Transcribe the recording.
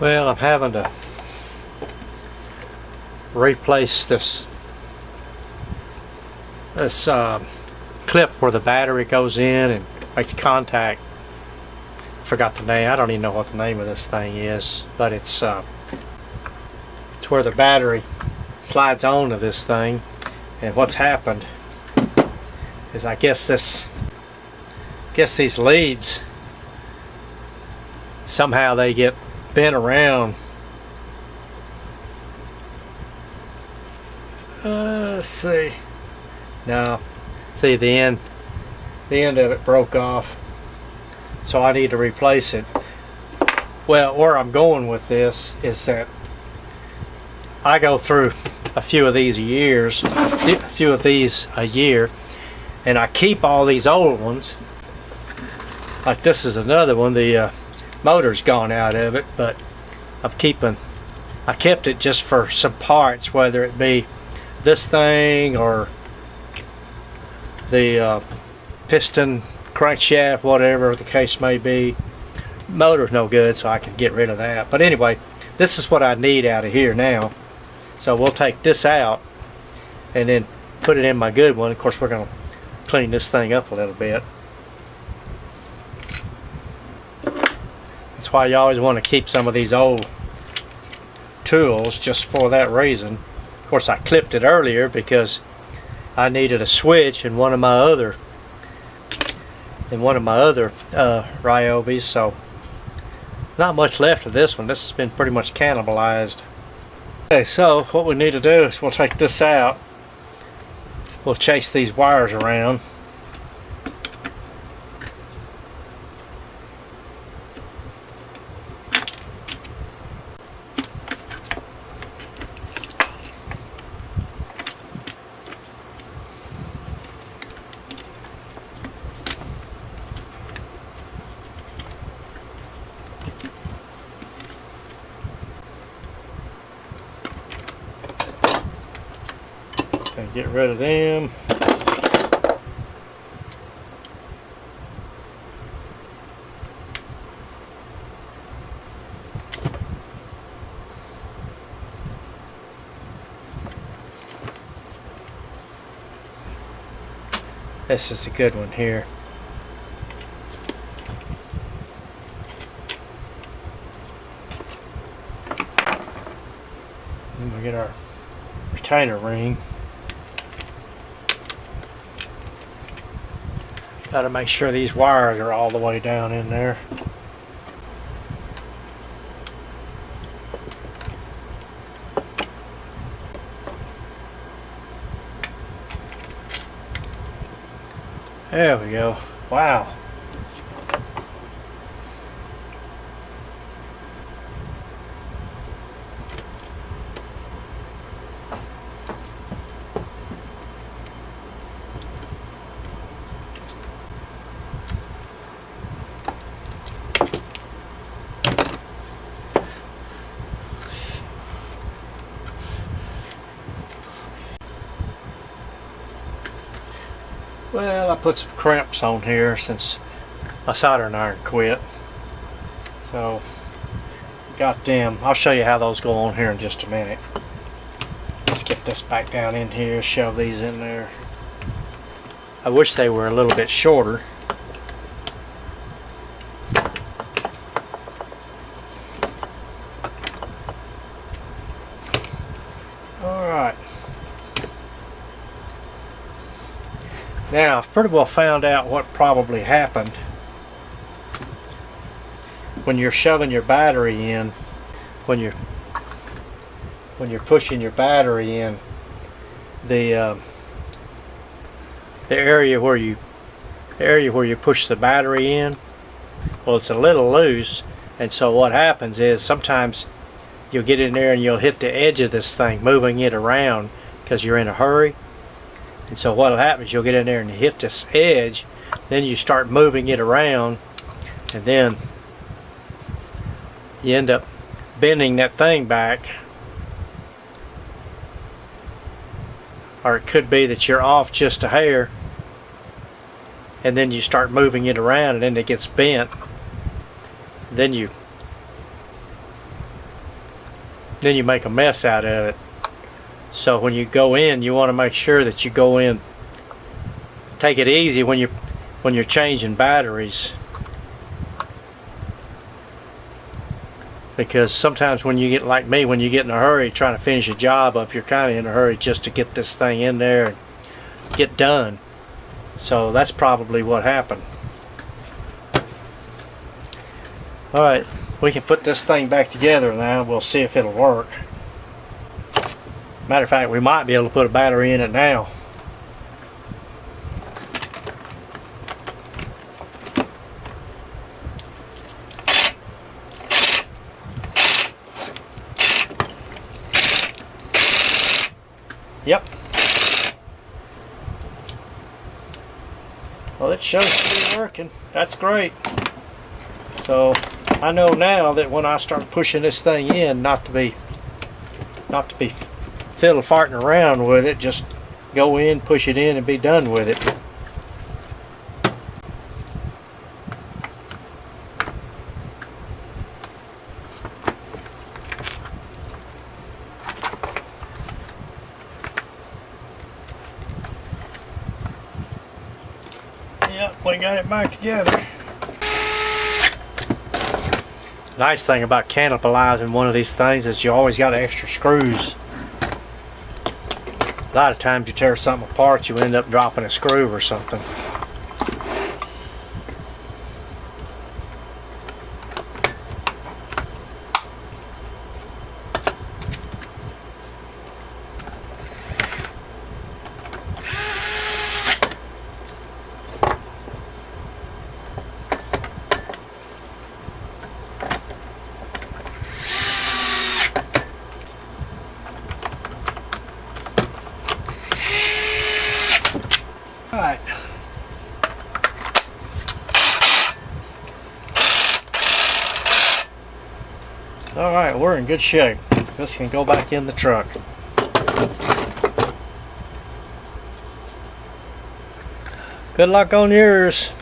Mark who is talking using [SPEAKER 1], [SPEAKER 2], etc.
[SPEAKER 1] Well, I'm having to replace this clip where the battery goes in and makes contact. Forgot the name. I don't even know what the name of this thing is, but it's where the battery slides onto this thing. And what's happened is I guess these leads somehow they get bent around. Let's see. Now, see the end of it broke off, so I need to replace it. Well, where I'm going with this is that I go through a few of these a year, and I keep all these old ones. Like this is another one. The motor's gone out of it, but I kept it just for some parts, whether it be this thing or the piston, crankshaft, whatever the case may be. Motor's no good, so I can get rid of that. But anyway, this is what I need out of here now. So we'll take this out and then put it in my good one. Of course, we're going to clean this thing up a little bit. That's why you always want to keep some of these old tools, just for that reason. Of course, I clipped it earlier because I needed a switch in one of my other Ryobis, so not much left of this one. This has been pretty much cannibalized. Okay, so what we need to do is we'll take this out. We'll chase these wires around. Get rid of them. This is a good one here. And we get our retainer ring. Got to make sure these wires are all the way down in there. There we go. Wow. Well, I put some crimps on here since my soldering iron quit. So, got them. I'll show you how those go on here in just a minute. Let's get this back down in here, shove these in there. I wish they were a little bit shorter. Alright. Now, I've pretty well found out what probably happened when you're shoving your battery in, when you're pushing your battery in, the area where you push the battery in, well, it's a little loose, and so what happens is sometimes you'll get in there and you'll hit the edge of this thing, moving it around because you're in a hurry. And so what'll happen is you'll get in there and hit this edge, then you start moving it around, and then you end up bending that thing back. Or it could be that you're off just a hair, and then you start moving it around and then it gets bent. Then you then you make a mess out of it. So when you go in, you want to make sure that you go in, take it easy when you're changing batteries, because sometimes when you get, like me, when you get in a hurry trying to finish a job up, you're kind of in a hurry just to get this thing in there and get done. So that's probably what happened. Alright, we can put this thing back together now. We'll see if it'll work. Matter of fact, we might be able to put a battery in it now. Yep. Well, it shows to be working. That's great. So I know now that when I start pushing this thing in, not to be fiddle farting around with it, just go in, push it in, and be done with it. Yep, we got it back together. Nice thing about cannibalizing one of these things is you always got extra screws. A lot of times you tear something apart, you end up dropping a screw or something. Alright. Alright, we're in good shape. This can go back in the truck. Good luck on yours.